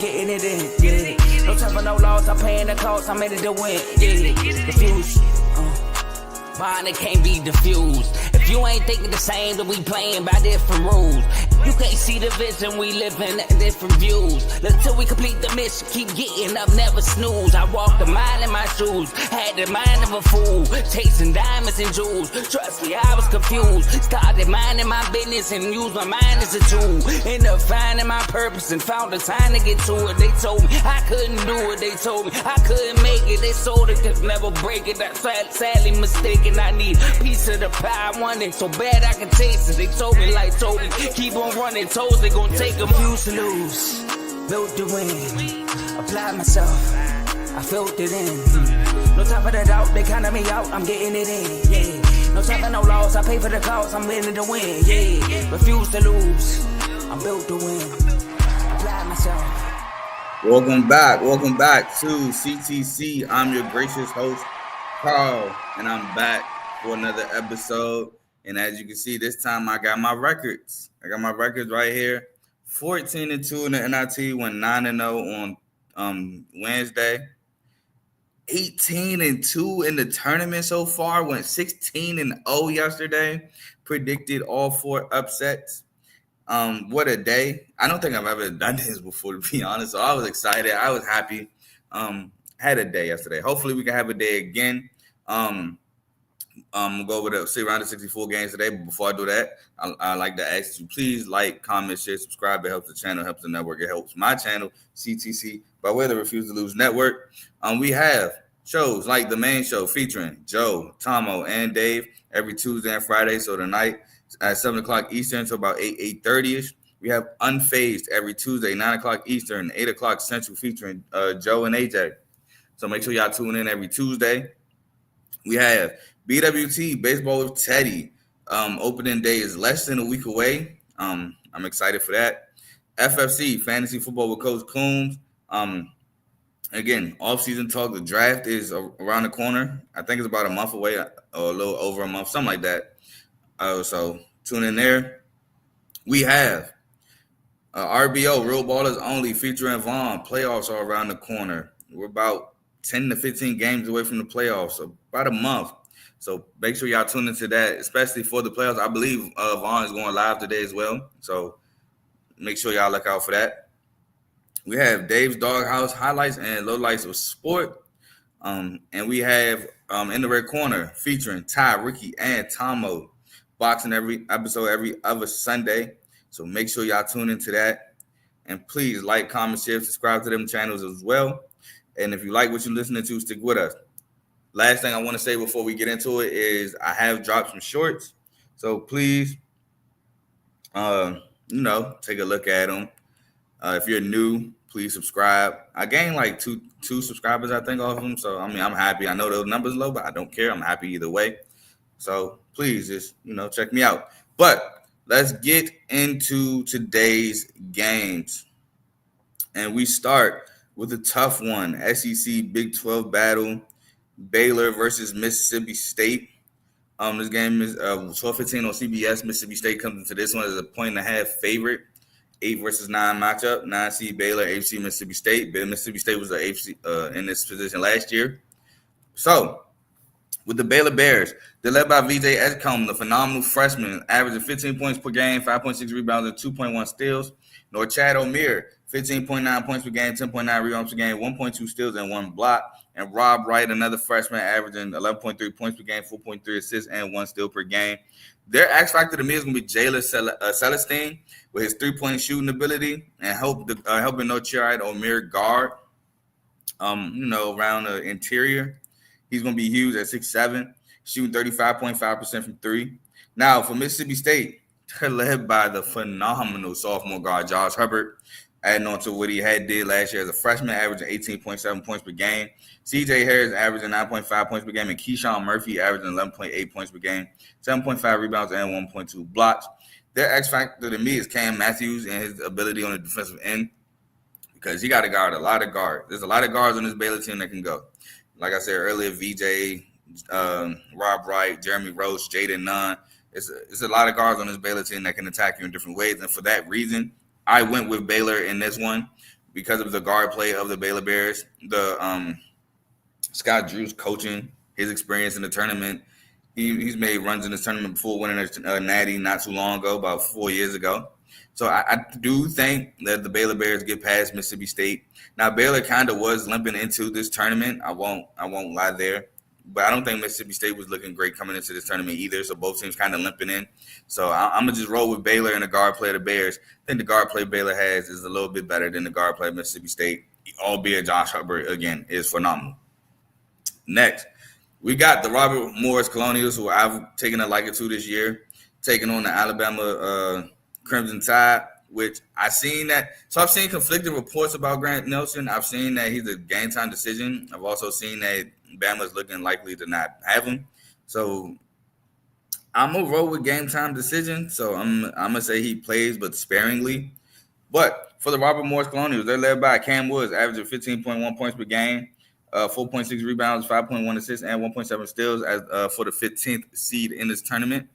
Getting it in, yeah. No time for no loss, I'm paying the cost, I'm in it to win, yeah. Diffuse, mine it can't be diffused. If you ain't thinking the same, then we playing by different rules. You can't see the vision, we living at different views. Until we complete the mission, keep getting up, never snooze. I walk the mile in my shoes, had the mind of a fool, chasing diamonds and jewels. Trust me, I was confused. Started minding my business and used my mind as a tool. Ended up finding my purpose and found the time to get to it. They told me I couldn't do it, they told me I couldn't make it. They sold it, could never break it. That's sadly mistaken. I need a piece of the pie, I want it so bad I can taste it. They told me like Toby, keep on running toes, they gon' take them. Used to lose, built to win, applied myself, I felt it in. No time for the doubt, they counted me out, I'm getting it in, yeah. No time for no loss, I pay for the cost, I'm winning to win, yeah. Refuse to lose, I'm built to win, applied myself. Welcome back to CTC. I'm your gracious host, Carl, and I'm back for another episode. And as you can see, this time I got my records. I got my records right here. 14-2 in the NIT, went 9-0 on Wednesday. 18-2 in the tournament so far, went 16-0 yesterday. Predicted all 4 upsets. What a day. I don't think I've ever done this before, to be honest. So I was excited. I was happy. Had a day yesterday. Hopefully we can have a day again. We'll go over the round of 64 games today. But before I do that, I like to ask you, please like, comment, share, subscribe. It helps the channel, helps the network. It helps my channel, CTC, by way of the Refuse to Lose Network. We have shows like the main show featuring Joe, Tomo, and Dave every Tuesday and Friday. So tonight at 7 o'clock Eastern to about 8:30ish. We have Unfazed every Tuesday, 9 o'clock Eastern, 8 o'clock Central, featuring Joe and AJ. So make sure y'all tune in every Tuesday. We have BWT, Baseball with Teddy. Opening day is less than a week away. I'm excited for that. FFC, Fantasy Football with Coach Coombs. Again, off-season talk. The draft is around the corner. I think it's about a month away, or a little over a month, something like that. So tune in there. We have RBO, Real Ballers Only, featuring Vaughn. Playoffs are around the corner. We're about 10 to 15 games away from the playoffs, so about a month. So make sure y'all tune into that, especially for the playoffs. I believe Vaughn is going live today as well, so make sure y'all look out for that. We have Dave's Doghouse, highlights and lowlights of sport. And we have In the Red Corner, featuring Ty, Ricky, and Tomo. Boxing every episode every other Sunday. So make sure y'all tune into that. And please like, comment, share, subscribe to them channels as well. And if you like what you're listening to, stick with us. Last thing I want to say before we get into it is I have dropped some shorts. So please, take a look at them. If you're new, please subscribe. I gained like two subscribers, I think, off of them. So, I'm happy. I know those numbers low, but I don't care. I'm happy either way. So please just, check me out. But let's get into today's games. And we start with a tough one. SEC Big 12 battle. Baylor versus Mississippi State. This game is 12:15 on CBS. Mississippi State comes into this one as a 1.5 favorite. 8 versus 9 matchup. 9 seed Baylor, 8 seed Mississippi State. Mississippi State was the 8th seed in this position last year. So, with the Baylor Bears, they're led by VJ Edgecombe, the phenomenal freshman, averaging 15 points per game, 5.6 rebounds, and 2.1 steals. Nor Chad O'Meara, 15.9 points per game, 10.9 rebounds per game, 1.2 steals, and 1 block. And Rob Wright, another freshman, averaging 11.3 points per game, 4.3 assists, and 1 steal per game. Their X factor to me is going to be Jalen Celestine with his 3-point shooting ability and helping No Chad O'Meara guard, around the interior. He's going to be huge at 6'7", shooting 35.5% from 3. Now, for Mississippi State, they're led by the phenomenal sophomore guard, Josh Hubbard, adding on to what he did last year as a freshman, averaging 18.7 points per game. C.J. Harris averaging 9.5 points per game, and Keyshawn Murphy averaging 11.8 points per game, 7.5 rebounds, and 1.2 blocks. Their X factor to me is Cam Matthews and his ability on the defensive end, because he got to guard a lot of guards. There's a lot of guards on this Baylor team that can go. Like I said earlier, VJ, Rob Wright, Jeremy Roach, Jaden Nunn. It's a lot of guards on this Baylor team that can attack you in different ways. And for that reason, I went with Baylor in this one. because of the guard play of the Baylor Bears, the Scott Drew's coaching, his experience in the tournament. He's made runs in this tournament before, winning a natty not too long ago, about 4 years ago. So I do think that the Baylor Bears get past Mississippi State. Now Baylor kind of was limping into this tournament. I won't lie there, but I don't think Mississippi State was looking great coming into this tournament either. So both teams kind of limping in. So I'm gonna just roll with Baylor and the guard play of the Bears. I think the guard play Baylor has is a little bit better than the guard play of Mississippi State, albeit Josh Hubbard again is phenomenal. Next, we got the Robert Morris Colonials, who I've taken a liking to this year, taking on the Alabama Crimson Tide, which I've seen that. So I've seen conflicting reports about Grant Nelson. I've seen that he's a game time decision. I've also seen that Bama's looking likely to not have him. So I'm going to roll with game time decision. So I'm going to say he plays, but sparingly. But for the Robert Morris Colonials, they're led by Cam Woods, averaging 15.1 points per game, 4.6 rebounds, 5.1 assists, and 1.7 steals as for the 15th seed in this tournament.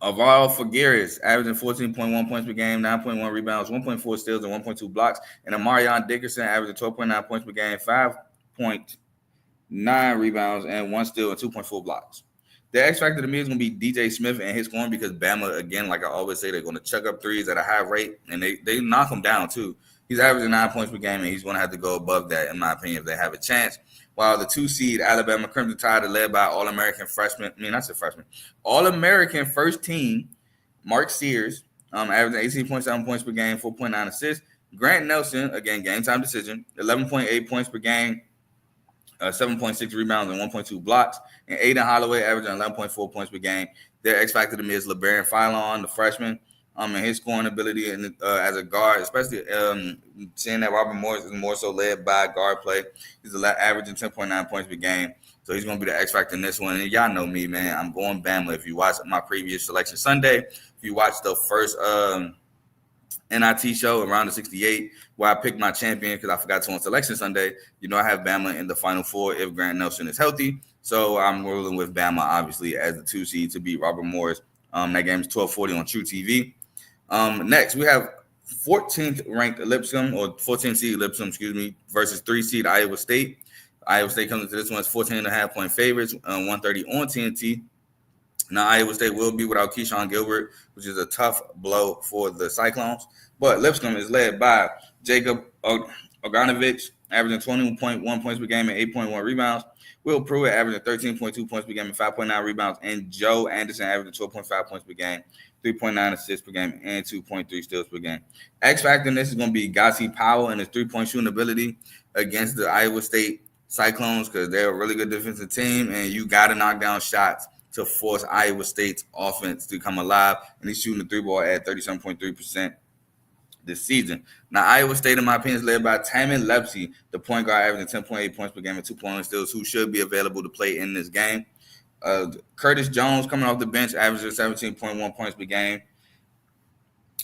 Alvaro Figueres, averaging 14.1 points per game, 9.1 rebounds, 1.4 steals, and 1.2 blocks. And Amarion Dickerson, averaging 12.9 points per game, 5.9 rebounds, and 1 steal, and 2.4 blocks. The X factor to me is going to be DJ Smith and his scoring, because Bama, again, like I always say, they're going to chuck up threes at a high rate, and they knock them down too. He's averaging 9 points per game, and he's going to have to go above that, in my opinion, if they have a chance. While the 2 seed Alabama Crimson Tide are led by All-American All-American first team Mark Sears, averaging 18.7 points per game, 4.9 assists. Grant Nelson, again, game time decision, 11.8 points per game, 7.6 rebounds, and 1.2 blocks. And Aiden Holloway averaging 11.4 points per game. Their X factor to me is LeBaron Philon, the freshman. And his scoring ability and as a guard, especially seeing that Robert Morris is more so led by guard play. He's averaging 10.9 points per game. So he's going to be the X factor in this one. And y'all know me, man. I'm going Bama. If you watch my previous Selection Sunday, if you watch the first NIT show around the 68, where I picked my champion because I forgot to on Selection Sunday, you know I have Bama in the Final Four if Grant Nelson is healthy. So I'm rolling with Bama, obviously, as the 2 seed to beat Robert Morris. That game is 12:40 on True TV. Next, we have 14th ranked Lipscomb, or 14th seed Lipscomb, versus 3 seed Iowa State. Iowa State comes into this one as 14.5 point favorites, 130 on TNT. Now, Iowa State will be without Keyshawn Gilbert, which is a tough blow for the Cyclones. But Lipscomb is led by Jacob Oganovich, averaging 20.1 points per game and 8.1 rebounds. Will Pruitt averaging 13.2 points per game and 5.9 rebounds. And Joe Anderson averaging 12.5 points per game, 3.9 assists per game, and 2.3 steals per game. X factor in this is going to be Gossie Powell and his three-point shooting ability against the Iowa State Cyclones, because they're a really good defensive team, and you got to knock down shots to force Iowa State's offense to come alive. And he's shooting the 3-ball at 37.3% this season. Now, Iowa State, in my opinion, is led by Tamin Lepsy, the point guard, averaging 10.8 points per game and 2.1 steals, who should be available to play in this game. Curtis Jones coming off the bench, averaging 17.1 points per game,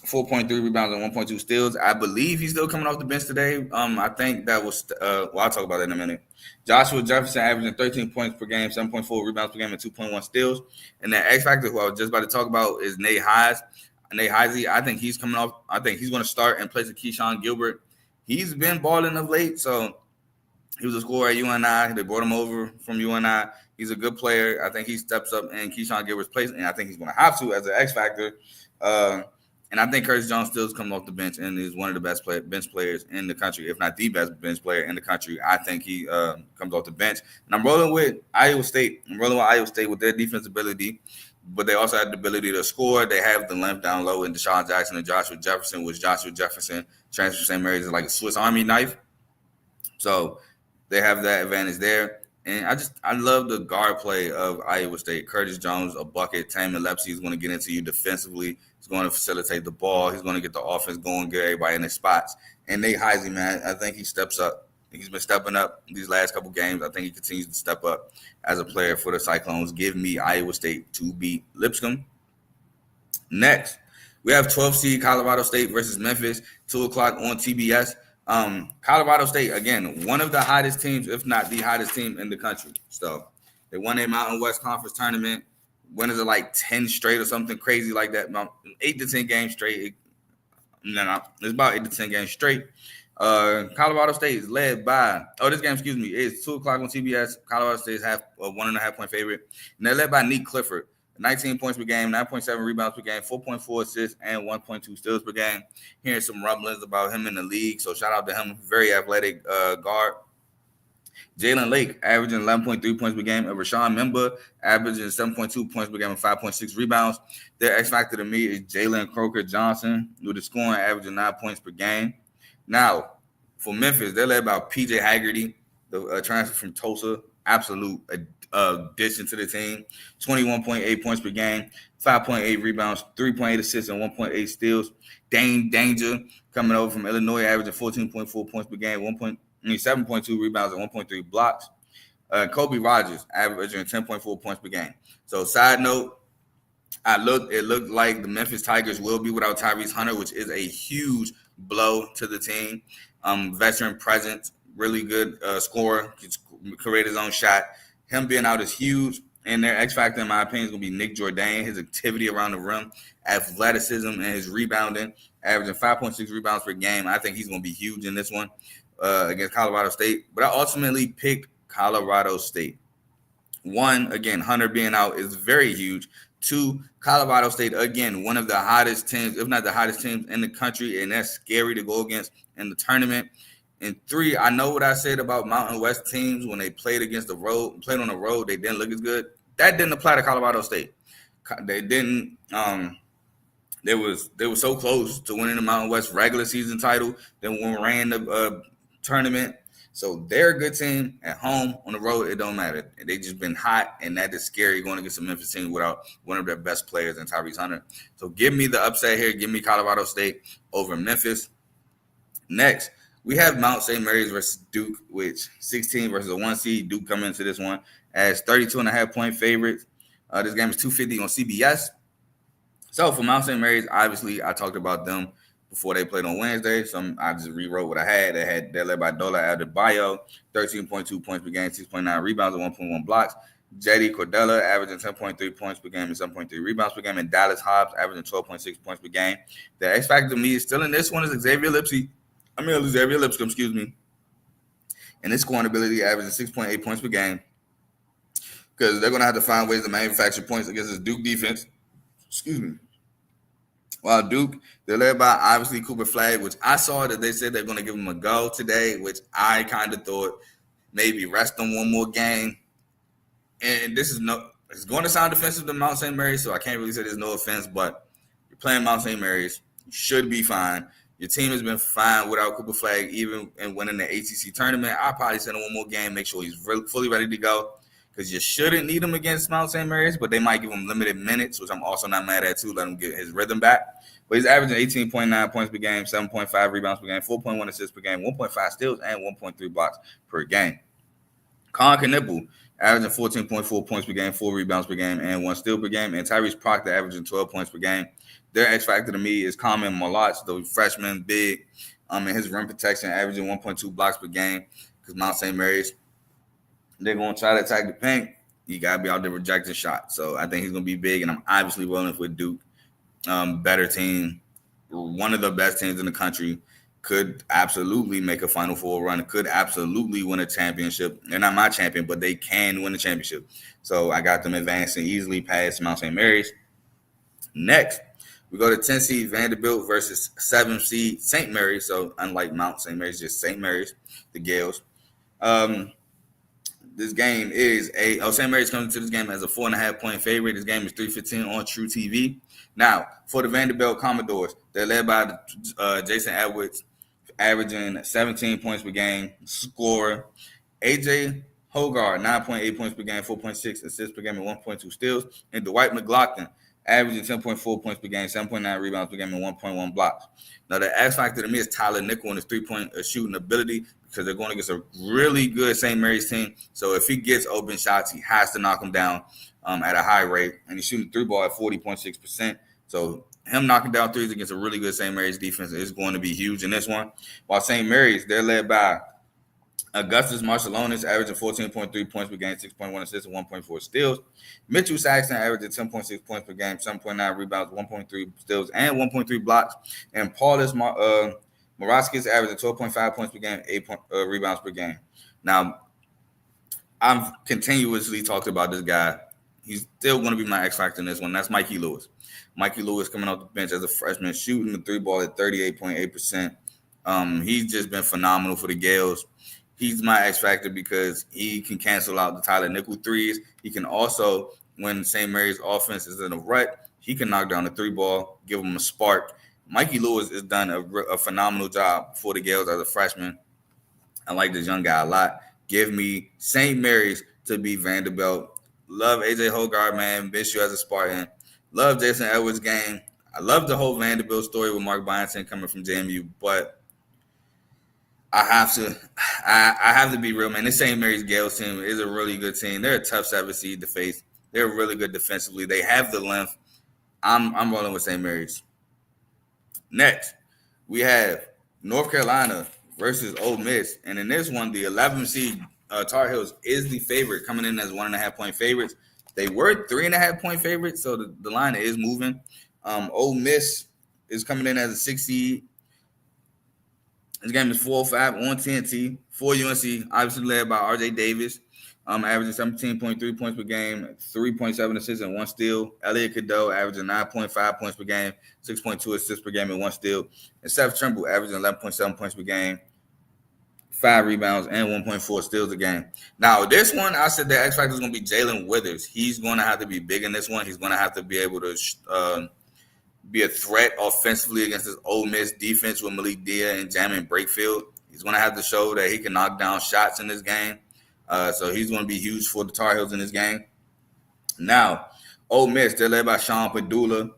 4.3 rebounds and 1.2 steals. I believe he's still coming off the bench today. I think that was I'll talk about that in a minute. Joshua Jefferson averaging 13 points per game, 7.4 rebounds per game, and 2.1 steals. And that X factor, who I was just about to talk about, is Nate Heise. Nate Heise, I think he's coming off. I think he's going to start in place of Keyshawn Gilbert. He's been balling of late, so he was a scorer at UNI. They brought him over from UNI. He's a good player. I think he steps up in Keyshawn Gilbert's place, and I think he's going to have to as an X factor. And I think Curtis Jones still is coming off the bench and is one of the best bench players in the country, if not the best bench player in the country. I think he comes off the bench. And I'm rolling with Iowa State. With their defense ability, but they also have the ability to score. They have the length down low in Deshaun Jackson and Joshua Jefferson, which Joshua Jefferson transfer from St. Mary's is like a Swiss Army knife. So they have that advantage there. And I love the guard play of Iowa State. Curtis Jones, a bucket. Tamin Lepsy is going to get into you defensively. He's going to facilitate the ball. He's going to get the offense going, get everybody in their spots. And Nate Heise, man, I think he steps up. He's been stepping up these last couple games. I think he continues to step up as a player for the Cyclones. Give me Iowa State to beat Lipscomb. Next, we have 12 seed Colorado State versus Memphis, 2 o'clock on TBS. Colorado State, again, one of the hottest teams, if not the hottest team in the country. So they won a Mountain West Conference tournament. Winners are like 10 straight or something crazy like that. 8 to 10 games straight. No, it's about 8 to 10 games straight. Colorado State is led by, this game, is 2 o'clock on TBS. Colorado State is a 1.5 point favorite. And they're led by Nick Clifford, 19 points per game, 9.7 rebounds per game, 4.4 assists, and 1.2 steals per game. Hearing some rumblings about him in the league, so shout out to him. Very athletic guard. Jalen Lake averaging 11.3 points per game, and Rashawn Member averaging 7.2 points per game and 5.6 rebounds. Their X factor to me is Jalen Croker Johnson, with the scoring averaging 9 points per game. Now, for Memphis, they're led by PJ Haggerty, the transfer from Tulsa, absolute addition to the team. 21.8 points per game, 5.8 rebounds, 3.8 assists, and 1.8 steals. Dane Danger coming over from Illinois, averaging 14.4 points per game, 7.2 rebounds, and 1.3 blocks. Kobe Rogers averaging 10.4 points per game. So, side note, it looked like the Memphis Tigers will be without Tyrese Hunter, which is a huge blow to the team. Veteran presence, really good scorer, can create his own shot. Him being out is huge. And their X factor, in my opinion, is going to be Nick Jourdain. His activity around the rim, athleticism, and his rebounding, averaging 5.6 rebounds per game. I think he's going to be huge in this one against Colorado State. But I ultimately picked Colorado State. One, again, Hunter being out is very huge. Two, Colorado State, again, one of the hottest teams, if not the hottest teams in the country, and that's scary to go against in the tournament. And three, I know what I said about Mountain West teams when they played on the road, they didn't look as good. That didn't apply to Colorado State. They didn't. They were so close to winning the Mountain West regular season title. Then when we ran the tournament, so they're a good team at home. On the road, it don't matter. They just been hot, and that is scary going against a Memphis team without one of their best players in Tyrese Hunter. So give me the upset here. Give me Colorado State over Memphis. Next, we have Mount St. Mary's versus Duke, which 16 versus a 1 seed. Duke coming into this one as 32.5 point favorites. This game is 2:50 on CBS. So for Mount St. Mary's, obviously, I talked about them before they played on Wednesday. So I just rewrote what I had. They're led by Dola Adebayo, 13.2 points per game, 6.9 rebounds, and 1.1 blocks. J.D. Cordella averaging 10.3 points per game and 7.3 rebounds per game. And Dallas Hobbs averaging 12.6 points per game. The X factor to me is still in this one is Xavier Lipscomb, excuse me. And his scoring ability averaging 6.8 points per game. Because they're going to have to find ways to manufacture points against this Duke defense. Excuse me. While Duke, they're led by, obviously, Cooper Flagg, which I saw that they said they're going to give him a go today, which I kind of thought maybe rest him one more game. And it's going to sound offensive to Mount St. Mary's, so I can't really say there's no offense, but you're playing Mount St. Mary's. You should be fine. Your team has been fine without Cooper Flagg, even in winning the ACC tournament. I'll probably send him one more game, make sure he's fully ready to go. Because you shouldn't need him against Mount St. Mary's, but they might give him limited minutes, which I'm also not mad at too. Let him get his rhythm back. But he's averaging 18.9 points per game, 7.5 rebounds per game, 4.1 assists per game, 1.5 steals, and 1.3 blocks per game. Colin Knippel averaging 14.4 points per game, 4 rebounds per game, and 1 steal per game. And Tyrese Proctor averaging 12 points per game. Their X factor to me is Common Malach, the freshman big, and his rim protection averaging 1.2 blocks per game. Because Mount St. Mary's, they're going to try to attack the paint. You got to be out there rejecting shots. So I think he's going to be big, and I'm obviously rolling for Duke. Better team, one of the best teams in the country, could absolutely make a Final Four run, could absolutely win a championship. They're not my champion, but they can win a championship. So I got them advancing easily past Mount St. Mary's. Next, we go to 10 seed Vanderbilt versus 7 seed St. Mary's. So unlike Mount St. Mary's, just St. Mary's, the Gales. This game is St. Mary's coming to this game as a 4.5 point favorite. This game is 3:15 on True TV. Now, for the Vanderbilt Commodores, they're led by Jason Edwards, averaging 17 points per game, scorer. AJ Hogarth, 9.8 points per game, 4.6 assists per game, and 1.2 steals. And Dwight McLaughlin, averaging 10.4 points per game, 7.9 rebounds per game, and 1.1 blocks. Now, the X factor to me is Tyler Nickel and his three-point shooting ability, because they're going against a really good St. Mary's team. So if he gets open shots, he has to knock them down at a high rate. And he's shooting 3-ball at 40.6%. So him knocking down threes against a really good St. Mary's defense is going to be huge in this one. While St. Mary's, they're led by Augustus Marcellonis averaging 14.3 points per game, 6.1 assists, and 1.4 steals. Mitchell Saxton averaging 10.6 points per game, 7.9 rebounds, 1.3 steals, and 1.3 blocks. And Paulus Moraskis averaging 12.5 points per game, 8 rebounds per game. Now, I've continuously talked about this guy. He's still going to be my X factor in this one. That's Mikey Lewis. Mikey Lewis coming off the bench as a freshman, shooting the three ball at 38.8%. He's just been phenomenal for the Gales. He's my X factor because he can cancel out the Tyler Nickel threes. He can also, when St. Mary's offense is in a rut, he can knock down the three ball, give them a spark. Mikey Lewis has done a phenomenal job for the Gales as a freshman. I like this young guy a lot. Give me St. Mary's to beat Vanderbilt. Love AJ Hogarth, man. Miss you as a Spartan. Love Jason Edwards' game. I love the whole Vanderbilt story with Mark Byington coming from JMU, but I have to be real, man. This St. Mary's Gales team is a really good team. They're a tough 7 seed to face. They're really good defensively. They have the length. I'm rolling with St. Mary's. Next, we have North Carolina versus Ole Miss. And in this one, the 11 seed Tar Heels is the favorite, coming in as 1.5 point favorites. They were 3.5 point favorites, so the line is moving. Ole Miss is coming in as a 6 seed. This game is 405 on TNT for UNC, obviously led by R.J. Davis, averaging 17.3 points per game, 3.7 assists and 1 steal. Elliot Cadeau averaging 9.5 points per game, 6.2 assists per game and 1 steal. And Seth Trimble averaging 11.7 points per game, 5 rebounds and 1.4 steals a game. Now, this one, I said the X factor is going to be Jalen Withers. He's going to have to be big in this one. He's going to have to be able to be a threat offensively against this Ole Miss defense with Malik Dia and Jamin Brakefield. He's going to have to show that he can knock down shots in this game. So he's going to be huge for the Tar Heels in this game. Now, Ole Miss, they're led by Sean Padula,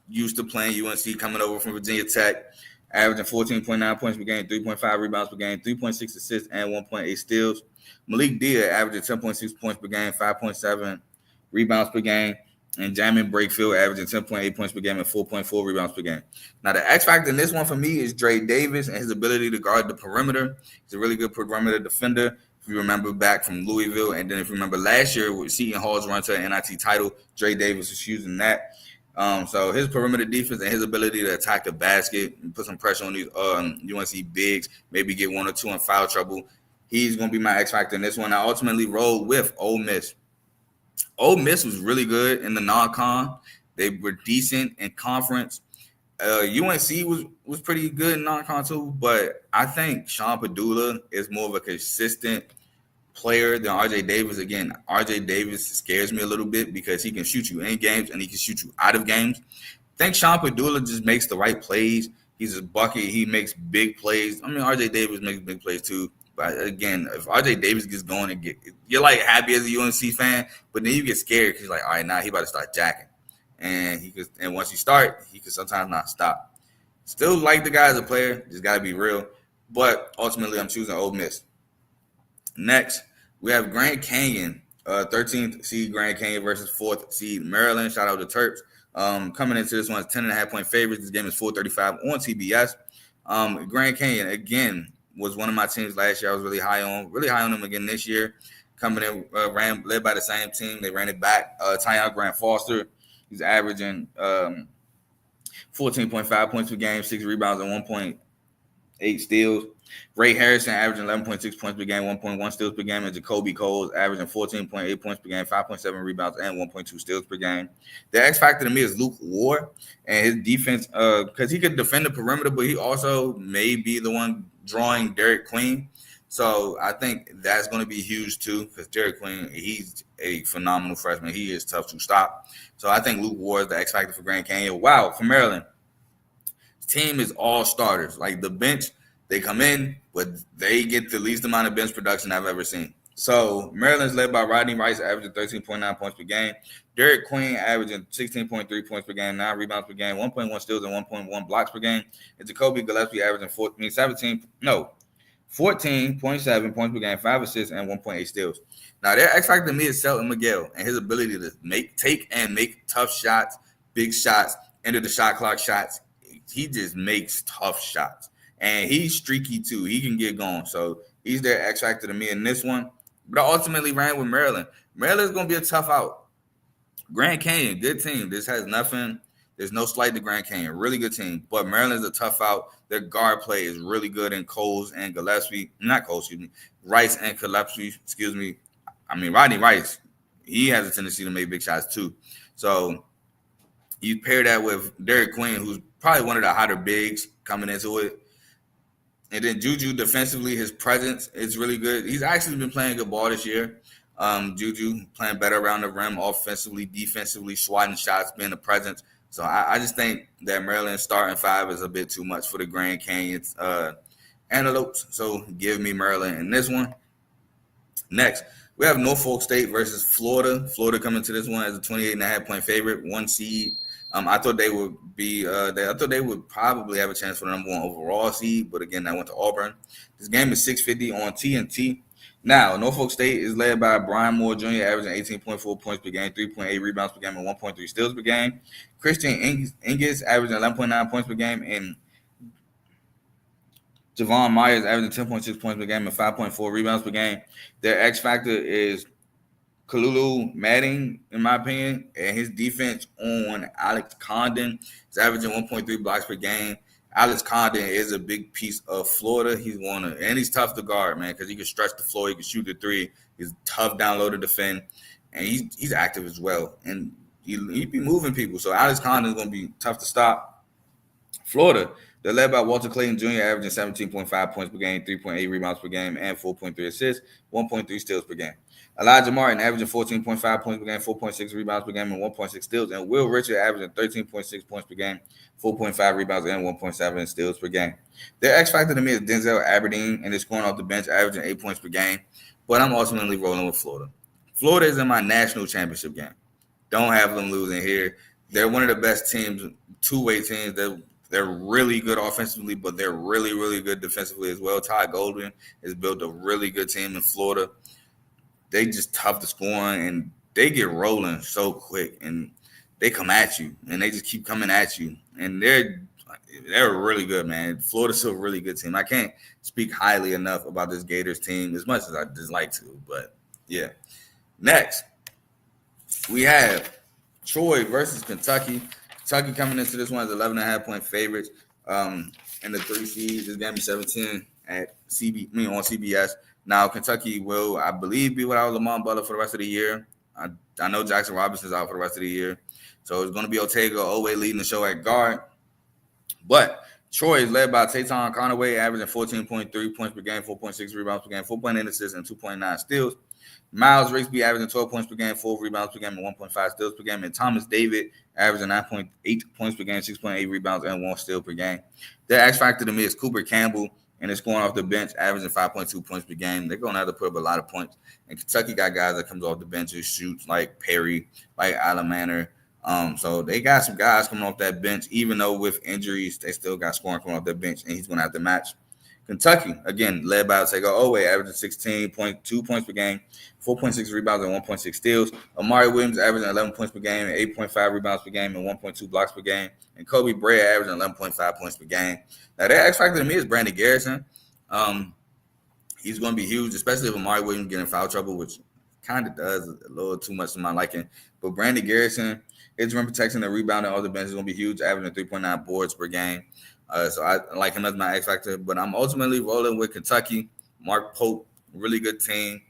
used to playing UNC, coming over from Virginia Tech, averaging 14.9 points per game, 3.5 rebounds per game, 3.6 assists, and 1.8 steals. Malik Dia averaging 10.6 points per game, 5.7 rebounds per game. And Jamin Brakefield averaging 10.8 points per game and 4.4 rebounds per game. Now, the X factor in this one for me is Dre Davis and his ability to guard the perimeter. He's a really good perimeter defender. If you remember back from Louisville, and then if you remember last year with Seton Hall's run to an NIT title, Dre Davis was using that. So his perimeter defense and his ability to attack the basket and put some pressure on these UNC bigs, maybe get 1 or 2 in foul trouble. He's going to be my X factor in this one. I ultimately rolled with Ole Miss. Ole Miss was really good in the non-con. They were decent in conference. UNC was pretty good in non-con too, but I think Sean Padula is more of a consistent player than R.J. Davis. Again, R.J. Davis scares me a little bit because he can shoot you in games and he can shoot you out of games. I think Sean Padula just makes the right plays. He's a bucket. He makes big plays. I mean, R.J. Davis makes big plays too. But again, if R.J. Davis gets going, you're like happy as a UNC fan, but then you get scared because you're like, all right, now he about to start jacking. And once you start, he can sometimes not stop. Still like the guy as a player, just got to be real. But ultimately, I'm choosing Ole Miss. Next, we have Grand Canyon, 13th seed Grand Canyon versus 4th seed Maryland. Shout out to Terps. Coming into this one, 10.5 point favorites. This game is 435 on TBS. Grand Canyon, again, was one of my teams last year. I was really high on them again this year. Coming in, led by the same team. They ran it back. Tyon Grant Foster, he's averaging 14.5 points per game, 6 rebounds, and 1.8 steals. Ray Harrison averaging 11.6 points per game, 1.1 steals per game, and Jacoby Coles averaging 14.8 points per game, 5.7 rebounds, and 1.2 steals per game. The X factor to me is Luke Ward and his defense, because he could defend the perimeter, but he also may be the one drawing Derek Queen. So I think that's going to be huge too, because Derek Queen, he's a phenomenal freshman. He is tough to stop. So I think Luke Ward is the X factor for Grand Canyon. Wow, for Maryland, team is all starters. Like the bench, they come in, but they get the least amount of bench production I've ever seen. So Maryland's led by Rodney Rice, averaging 13.9 points per game. Derek Queen averaging 16.3 points per game, 9 rebounds per game, 1.1 steals, and 1.1 blocks per game. And Jacoby Gillespie averaging 14.7 points per game, 5 assists, and 1.8 steals. Now, their X factor to me is Selton Miguel and his ability to take tough shots, big shots, end of the shot clock shots. He just makes tough shots. And he's streaky too. He can get going. So He's their X factor to me in this one. But I ultimately ran with Maryland. Maryland's going to be a tough out. Grand Canyon, good team. This has nothing. There's no slight to Grand Canyon. Really good team. But Maryland's a tough out. Their guard play is really good in Coles and Gillespie. Not Coles, excuse me. Rice and Gillespie, excuse me. I mean, Rodney Rice, he has a tendency to make big shots too. So you pair that with Derek Queen, who's probably one of the hotter bigs coming into it. And then Juju, defensively, his presence is really good. He's actually been playing good ball this year. Juju playing better around the rim, offensively, defensively, swatting shots, being a presence. So I just think that Maryland starting five is a bit too much for the Grand Canyons Antelopes. So give me Maryland in this one. Next, we have Norfolk State versus Florida. Florida coming to this one as a 28.5-point favorite, 1 seed. I thought they would be. I thought they would probably have a chance for the number 1 overall seed, but again, that went to Auburn. This game is 6:50 on TNT. Now, Norfolk State is led by Brian Moore Jr., averaging 18.4 points per game, 3.8 rebounds per game, and 1.3 steals per game. Christian Ingis averaging 11.9 points per game, and Javon Myers averaging 10.6 points per game and 5.4 rebounds per game. Their X factor is Kalulu Madding, in my opinion, and his defense on Alex Condon is averaging 1.3 blocks per game. Alex Condon is a big piece of Florida. And he's tough to guard, man, because he can stretch the floor, he can shoot the three. He's tough down low to defend, and he's active as well. And he be moving people. So Alex Condon is going to be tough to stop. Florida, they're led by Walter Clayton Jr., averaging 17.5 points per game, 3.8 rebounds per game, and 4.3 assists, 1.3 steals per game. Elijah Martin averaging 14.5 points per game, 4.6 rebounds per game, and 1.6 steals. And Will Richard averaging 13.6 points per game, 4.5 rebounds, and 1.7 steals per game. Their X factor to me is Denzel Aberdeen, and they're scoring off the bench, averaging 8 points per game. But I'm ultimately rolling with Florida. Florida is in my national championship game. Don't have them losing here. They're one of the best teams, two-way teams. They're really good offensively, but they're really, really good defensively as well. Ty Goldwyn has built a really good team in Florida. They just tough to score, and they get rolling so quick, and they come at you, and they just keep coming at you. And they're really good, man. Florida's a really good team. I can't speak highly enough about this Gators team as much as I just like to, but yeah. Next, we have Troy versus Kentucky. Kentucky coming into this one as 11.5-point favorites. In the 3 seed, this game is 17 at on CBS. Now, Kentucky will, I believe, be without Lamont Butler for the rest of the year. I know Jackson Robinson's out for the rest of the year. So it's going to be Ortega Owe leading the show at guard. But Troy is led by Tayton Conaway, averaging 14.3 points per game, 4.6 rebounds per game, 4.8 assists, and 2.9 steals. Miles Rigsby averaging 12 points per game, 4 rebounds per game, and 1.5 steals per game. And Thomas David averaging 9.8 points per game, 6.8 rebounds, and 1 steal per game. Their X factor to me is Cooper Campbell, and it's going off the bench, averaging 5.2 points per game. They're going to have to put up a lot of points. And Kentucky got guys that comes off the bench who shoots like Perry, like Alan Manor. So they got some guys coming off that bench. Even though with injuries, they still got scoring coming off that bench, and he's going to have to match. Kentucky, again, led by Ortega Owe, averaging 16.2 points per game, 4.6 rebounds, and 1.6 steals. Amari Williams averaging 11 points per game, 8.5 rebounds per game, and 1.2 blocks per game. And Kobe Bray averaging 11.5 points per game. Now, their X factor to me is Brandon Garrison. He's going to be huge, especially if Amari Williams getting in foul trouble, which kind of does a little too much to my liking. But Brandon Garrison, his rim protection and rebounding off the bench is going to be huge, averaging 3.9 boards per game. So I like him as my X factor, but I'm ultimately rolling with Kentucky. Mark Pope, really good team.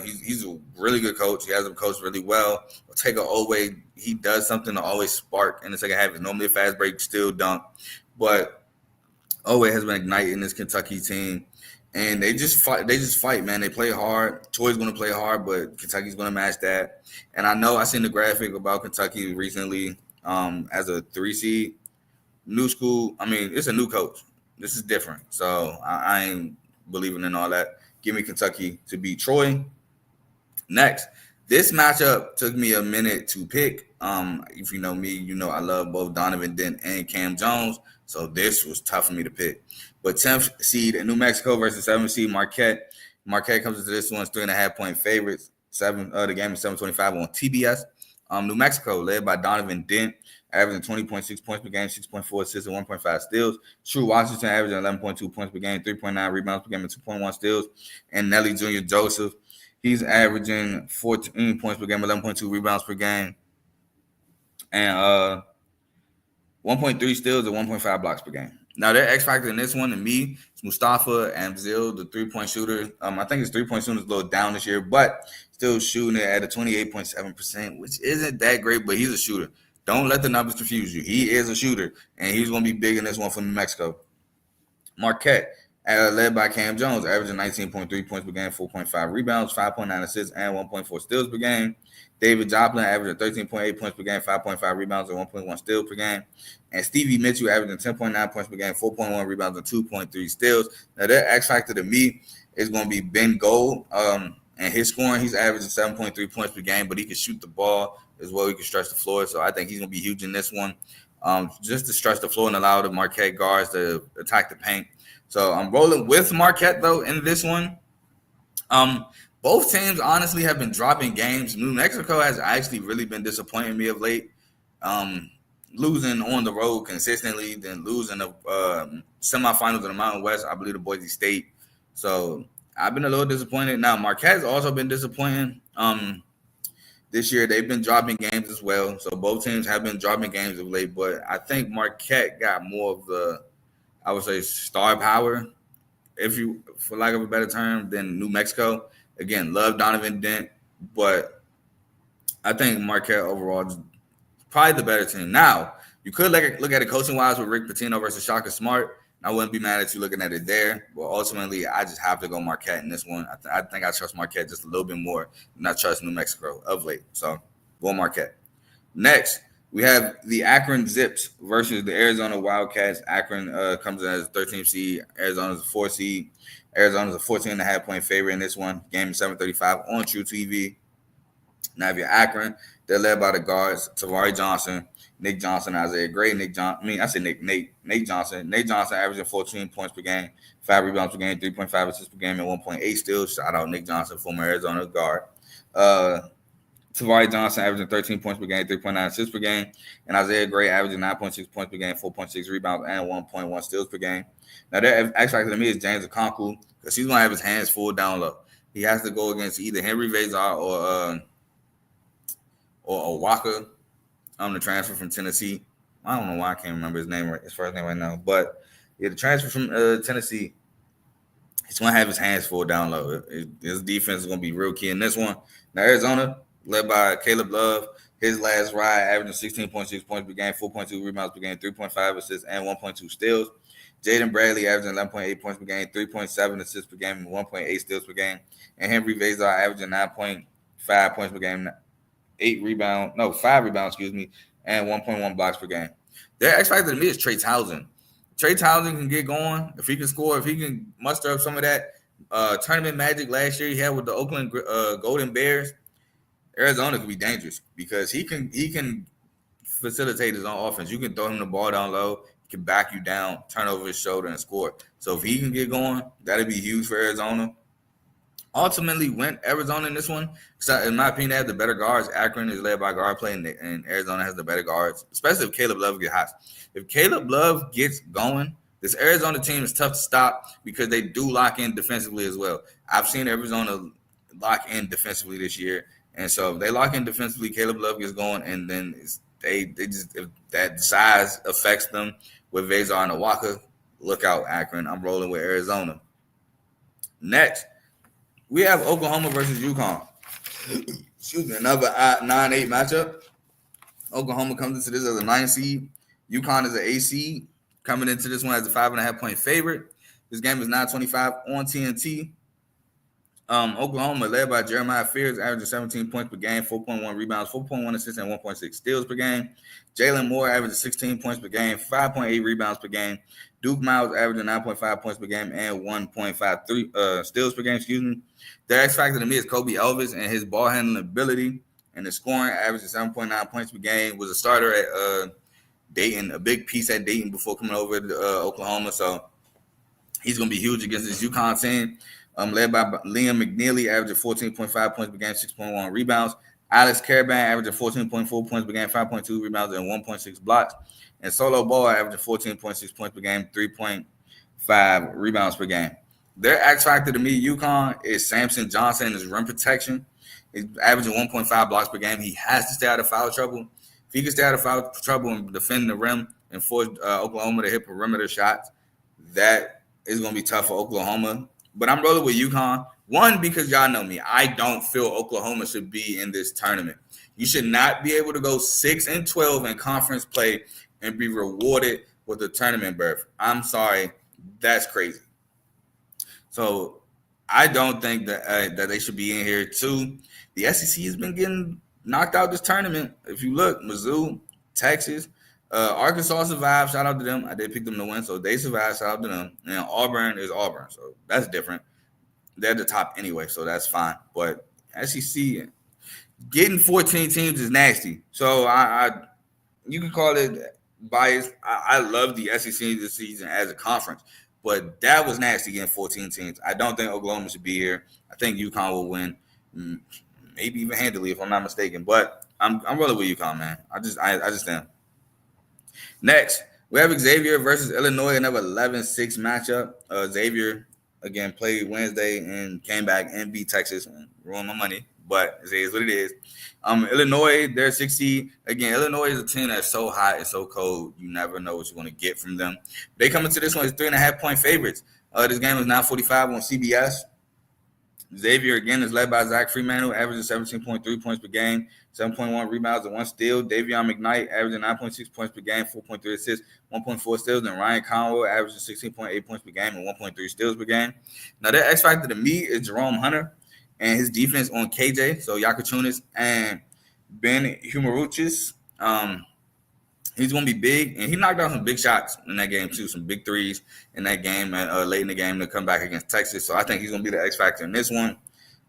He's a really good coach. He has them coached really well. Ortega Owe, he does something to always spark in the second half. It's normally a fast break, still dunk, but Owe has been igniting this Kentucky team, and they just fight, man. They play hard. Troy's going to play hard, but Kentucky's going to match that. And I know I seen the graphic about Kentucky recently as a 3 seed. New school, I mean, it's a new coach. This is different. So I ain't believing in all that. Give me Kentucky to beat Troy. Next, this matchup took me a minute to pick. If you know me, you know I love both Donovan Dent and Cam Jones. So this was tough for me to pick. But 10th seed in New Mexico versus 7th seed Marquette. Marquette comes into this one 3.5-point favorites. The game is 7:25 on TBS. New Mexico, led by Donovan Dent, averaging 20.6 points per game, 6.4 assists, and 1.5 steals. True Washington averaging 11.2 points per game, 3.9 rebounds per game, and 2.1 steals. And Nelly Jr. Joseph, he's averaging 14 points per game, 11.2 rebounds per game, and 1.3 steals and 1.5 blocks per game. Now, their X factor in this one, to me, is Mustafa Amzil, the three-point shooter. I think his three-point shooting is a little down this year, but still shooting it at a 28.7%, which isn't that great, but he's a shooter. Don't let the numbers confuse you. He is a shooter, and he's going to be big in this one for New Mexico. Marquette, led by Cam Jones, averaging 19.3 points per game, 4.5 rebounds, 5.9 assists, and 1.4 steals per game. David Joplin averaging 13.8 points per game, 5.5 rebounds, and 1.1 steals per game. And Stevie Mitchell averaging 10.9 points per game, 4.1 rebounds, and 2.3 steals. Now, their X factor to me is going to be Ben Gold. And his scoring, he's averaging 7.3 points per game, but he can shoot the ball as well. He can stretch the floor. So I think he's going to be huge in this one, just to stretch the floor and allow the Marquette guards to attack the paint. So I'm rolling with Marquette, though, in this one. Both teams, honestly, have been dropping games. New Mexico has actually really been disappointing me of late, losing on the road consistently, then losing the semifinals of the Mountain West, I believe, to Boise State. So I've been a little disappointed. Now, Marquette's also been disappointing this year. They've been dropping games as well. So both teams have been dropping games of late, but I think Marquette got more of the, I would say, star power, for lack of a better term, than New Mexico. Again, love Donovan Dent, but I think Marquette overall is probably the better team. Now, you could look at it coaching-wise with Rick Pitino versus Shaka Smart. I wouldn't be mad at you looking at it there, but ultimately, I just have to go Marquette in this one. I think I trust Marquette just a little bit more than I trust New Mexico of late. So, go Marquette. Next, we have the Akron Zips versus the Arizona Wildcats. Akron comes in as a 13th seed. Arizona's a 4 seed. Arizona's a 14.5-point favorite in this one. Game is 7:35 on True TV. Now, if you're Akron, they're led by the guards, Tavari Johnson, Nick Johnson, Isaiah Gray, Nate Johnson Johnson. Nate Johnson averaging 14 points per game, 5 rebounds per game, 3.5 assists per game, and 1.8 steals. Shout out Nick Johnson, former Arizona guard. Tavari Johnson averaging 13 points per game, 3.9 assists per game, and Isaiah Gray averaging 9.6 points per game, 4.6 rebounds, and 1.1 steals per game. Now, that X factor to me is James Okonkwo, because he's going to have his hands full down low. He has to go against either Henry Vezar or Walker, the transfer from Tennessee. I don't know why I can't remember his first name right now. But, yeah, the transfer from Tennessee, he's going to have his hands full down low. His defense is going to be real key in this one. Now, Arizona, led by Caleb Love, his last ride, averaging 16.6 points per game, 4.2 rebounds per game, 3.5 assists, and 1.2 steals. Jaden Bradley averaging 11.8 points per game, 3.7 assists per game, and 1.8 steals per game. And Henry Vezar averaging 9.5 points per game, 5 rebounds, and 1.1 blocks per game. Their X factor to me is Trey Townsend. Trey Townsend can get going. If he can score, if he can muster up some of that tournament magic last year he had with the Oakland Golden Bears, Arizona could be dangerous because he can facilitate his own offense. You can throw him the ball down low, he can back you down, turn over his shoulder, and score. So if he can get going, that'd be huge for Arizona. Ultimately went Arizona in this one. So in my opinion, they have the better guards. Akron is led by guard play, and Arizona has the better guards, especially if Caleb Love gets hot. If Caleb Love gets going, this Arizona team is tough to stop because they do lock in defensively as well. I've seen Arizona lock in defensively this year. And so if they lock in defensively, Caleb Love gets going, and then they just, if that size affects them with Vezar and Awaka, look out, Akron. I'm rolling with Arizona. Next, we have Oklahoma versus UConn. Excuse me, another 9-8 matchup. Oklahoma comes into this as a 9 seed. UConn is an 8 seed. Coming into this one as a 5.5-point favorite. This game is 9:25 on TNT. Oklahoma, led by Jeremiah Fears, averaging 17 points per game, 4.1 rebounds, 4.1 assists, and 1.6 steals per game. Jalen Moore averaging 16 points per game, 5.8 rebounds per game. Duke Miles averaging 9.5 points per game and 1.53 steals per game. Their X factor to me is Kobe Elvis and his ball handling ability, and the scoring, averaging 7.9 points per game. Was a starter at Dayton, a big piece at Dayton before coming over to Oklahoma. So he's going to be huge against this UConn team. Led by Liam McNeely, averaging 14.5 points per game, 6.1 rebounds. Alex Caravan averaging 14.4 points per game, 5.2 rebounds, and 1.6 blocks. And Solo Ball averaging 14.6 points per game, 3.5 rebounds per game. Their X factor to me, UConn, is Samson Johnson and his rim protection. He's averaging 1.5 blocks per game. He has to stay out of foul trouble. If he can stay out of foul trouble and defend the rim and force Oklahoma to hit perimeter shots, that is going to be tough for Oklahoma. But I'm rolling with UConn. One, because y'all know me. I don't feel Oklahoma should be in this tournament. You should not be able to go 6-12 in conference play and be rewarded with a tournament berth. I'm sorry. That's crazy. So I don't think that that they should be in here too. The SEC has been getting knocked out this tournament. If you look, Mizzou, Texas, Arkansas survived. Shout out to them. I did pick them to win, so they survived. Shout out to them. And Auburn is Auburn, so that's different. They're the top anyway, so that's fine. But SEC getting 14 teams is nasty. So I you can call it biased. I love the SEC this season as a conference, but that was nasty getting 14 teams. I don't think Oklahoma should be here. I think UConn will win, maybe even handily if I'm not mistaken. But I'm rolling with UConn, man. I just am. Next, we have Xavier versus Illinois, another 11-6 matchup. Xavier again played Wednesday and came back and beat Texas and ruined my money, but it is what it is. Illinois, they're 60. Again, Illinois is a team that's so hot and so cold. You never know what you're going to get from them. They come into this one as 3.5-point favorites. This game is 9:45 on CBS. Xavier, again, is led by Zach Freeman, averaging 17.3 points per game, 7.1 rebounds and 1 steal. Davion McKnight, averaging 9.6 points per game, 4.3 assists, 1.4 steals. And Ryan Conwell, averaging 16.8 points per game and 1.3 steals per game. Now, their X factor to me is Jerome Hunter and his defense on KJ, so Yakutunis and Ben Humaruchis. He's going to be big, and he knocked out some big shots in that game, too, some big threes in that game late in the game to come back against Texas. So I think he's going to be the X factor in this one.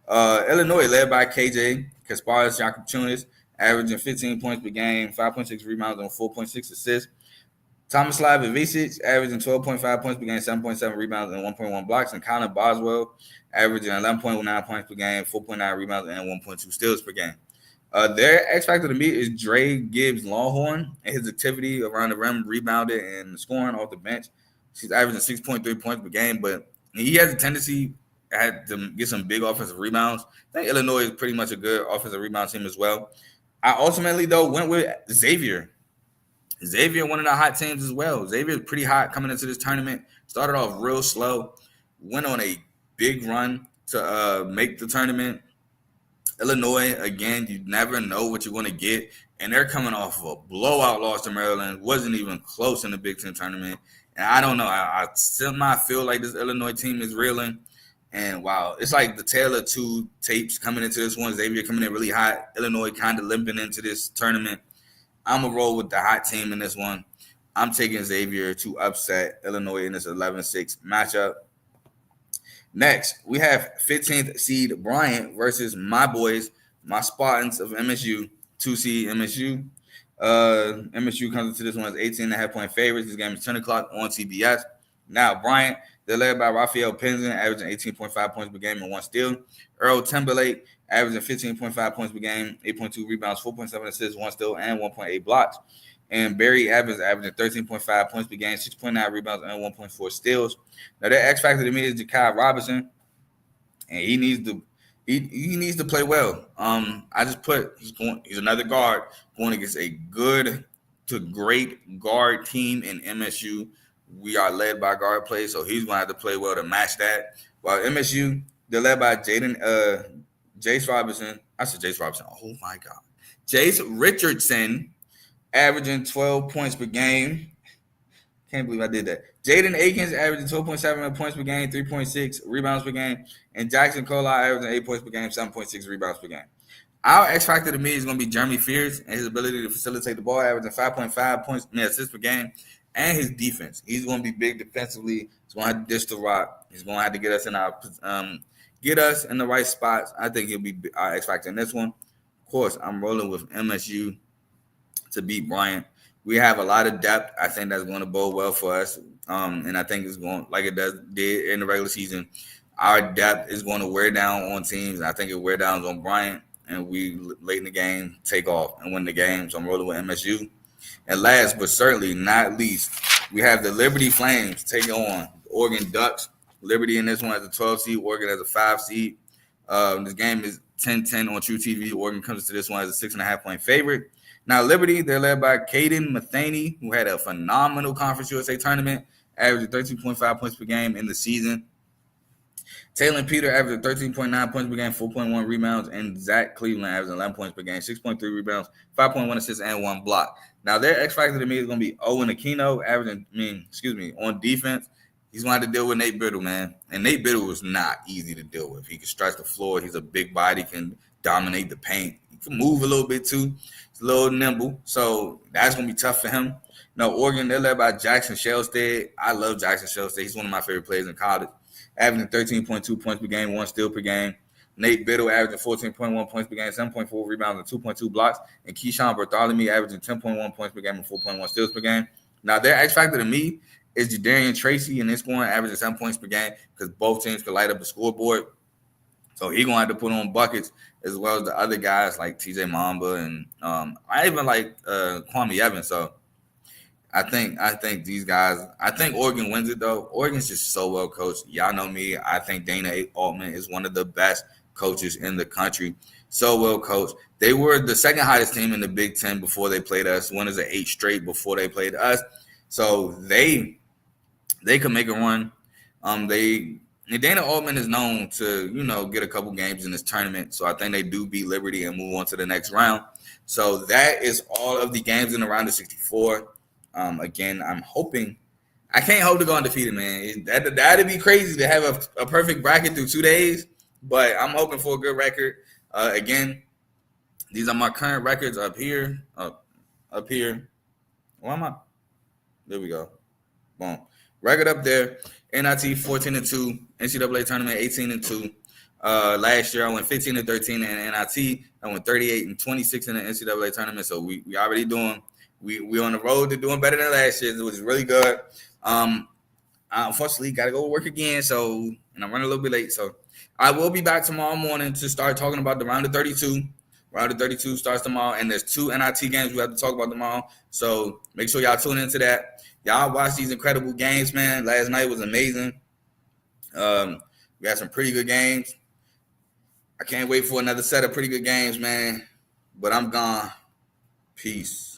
Illinois, led by KJ Kasparis Yakutunis, averaging 15 points per game, 5.6 rebounds, and 4.6 assists. Tomislav Ivicic, averaging 12.5 points per game, 7.7 rebounds, and 1.1 blocks. And Connor Boswell, averaging 11.9 points per game, 4.9 rebounds, and 1.2 steals per game. Their X factor to me is Dre Gibbs Longhorn and his activity around the rim, rebounding and scoring off the bench. He's averaging 6.3 points per game, but he has a tendency to get some big offensive rebounds. I think Illinois is pretty much a good offensive rebound team as well. I ultimately, though, went with Xavier. Xavier, one of the hot teams as well. Xavier is pretty hot coming into this tournament. Started off real slow, went on a big run to make the tournament. Illinois, again, you never know what you're going to get. And they're coming off of a blowout loss to Maryland. Wasn't even close in the Big Ten tournament. And I don't know. I somehow feel like this Illinois team is reeling. And, wow, it's like the tale of two tapes coming into this one. Xavier coming in really hot. Illinois kind of limping into this tournament. I'm going to roll with the hot team in this one. I'm taking Xavier to upset Illinois in this 11-6 matchup. Next, we have 15th seed Bryant versus my boys, my Spartans of MSU, 2 seed MSU. MSU comes into this one as 18.5-point favorites. This game is 10 o'clock on CBS. Now, Bryant, they're led by Raphael Pinson, averaging 18.5 points per game and 1 steal. Earl Timberlake, averaging 15.5 points per game, 8.2 rebounds, 4.7 assists, 1 steal, and 1.8 blocks. And Barry Evans averaging 13.5 points per game, 6.9 rebounds, and 1.4 steals. Now, their X factor to me is Ja'Kai Robinson, and he needs to play well. I just put he's another guard going against a good to great guard team in MSU. We are led by guard play, so he's going to have to play well to match that. While MSU, they're led by Jace Robinson. I said Jace Robinson. Oh my God, Jace Richardson. Averaging 12 points per game. Can't believe I did that. Jaden Akins averaging 12.7 points per game, 3.6 rebounds per game. And Jackson Colai averaging 8 points per game, 7.6 rebounds per game. Our X factor to me is going to be Jeremy Fears and his ability to facilitate the ball, averaging 5.5 points assists per game, and his defense. He's going to be big defensively. He's going to have to dish the rock. He's going to have to get us in the right spots. I think he'll be our X factor in this one. Of course, I'm rolling with MSU to beat Bryant. We have a lot of depth. I think that's going to bode well for us. And I think it's going like it did in the regular season. Our depth is going to wear down on teams. I think it wear down on Bryant. and we late in the game take off and win the game. So I'm rolling with MSU. And last but certainly not least, we have the Liberty Flames taking on the Oregon Ducks. Liberty in this one has a 12 seed, Oregon has a 5 seed. This game is 10-10 on True TV. Oregon comes to this one as a 6.5-point favorite. Now, Liberty, they're led by Caden Matheny, who had a phenomenal Conference USA tournament, averaging 13.5 points per game in the season. Taylor Peter averaging 13.9 points per game, 4.1 rebounds, and Zach Cleveland averaging 11 points per game, 6.3 rebounds, 5.1 assists, and 1 block. Now, their X factor to me is going to be Owen Aquino, on defense. He's going to have to deal with Nate Biddle, man. And Nate Biddle is not easy to deal with. He can stretch the floor. He's a big body, can dominate the paint. He can move a little bit, too. He's a little nimble. So that's going to be tough for him. No, Oregon, they're led by Jackson Shellstead. I love Jackson Shellstead. He's one of my favorite players in college. Averaging 13.2 points per game, 1 steal per game. Nate Biddle averaging 14.1 points per game, 7.4 rebounds, and 2.2 blocks. And Keyshawn Bartholomew averaging 10.1 points per game and 4.1 steals per game. Now, their X factor to me is Jadarian Tracy in this scoring, averaging 7 points per game because both teams could light up the scoreboard. So he's going to have to put on buckets as well as the other guys like TJ Mamba and I even like Kwame Evans. So I think these guys – I think Oregon wins it, though. Oregon's just so well coached. Y'all know me. I think Dana Altman is one of the best coaches in the country. So well coached. They were the second hottest team in the Big Ten before they played us. One is an 8 straight before they played us. So they could make a run. Dana Altman is known to, get a couple games in this tournament. So I think they do beat Liberty and move on to the next round. So that is all of the games in the round of 64. Again, I'm hoping – I can't hope to go undefeated, man. That'd be crazy to have a perfect bracket through 2 days, but I'm hoping for a good record. Again, these are my current records up here. Up here. Why am I – there we go. Boom. Record up there. NIT 14-2. NCAA tournament 18-2. Last year I went 15-13 in NIT. I went 38-26 in the NCAA tournament. So we already doing – we on the road to doing better than last year. It was really good. Unfortunately, got to go work again. And I'm running a little bit late. So I will be back tomorrow morning to start talking about the round of 32. Round of 32 starts tomorrow, and there's 2 NIT games we have to talk about tomorrow. So make sure y'all tune into that. Y'all watch these incredible games, man. Last night was amazing. We had some pretty good games. I can't wait for another set of pretty good games, man. But I'm gone. Peace.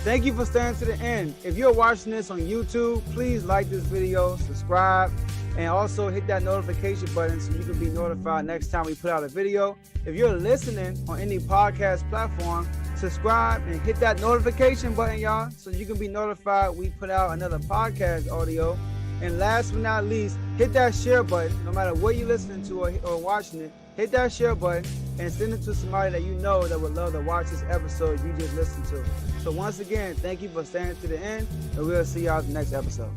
Thank you for staying to the end. If you're watching this on YouTube, please like this video, subscribe, and also hit that notification button so you can be notified next time we put out a video. If you're listening on any podcast platform, subscribe and hit that notification button, y'all, so you can be notified we put out another podcast audio. And last but not least, hit that share button. No matter what you're listening to or watching it, hit that share button and send it to somebody that you know that would love to watch this episode you just listened to. So once again, thank you for staying to the end, and we'll see y'all in the next episode.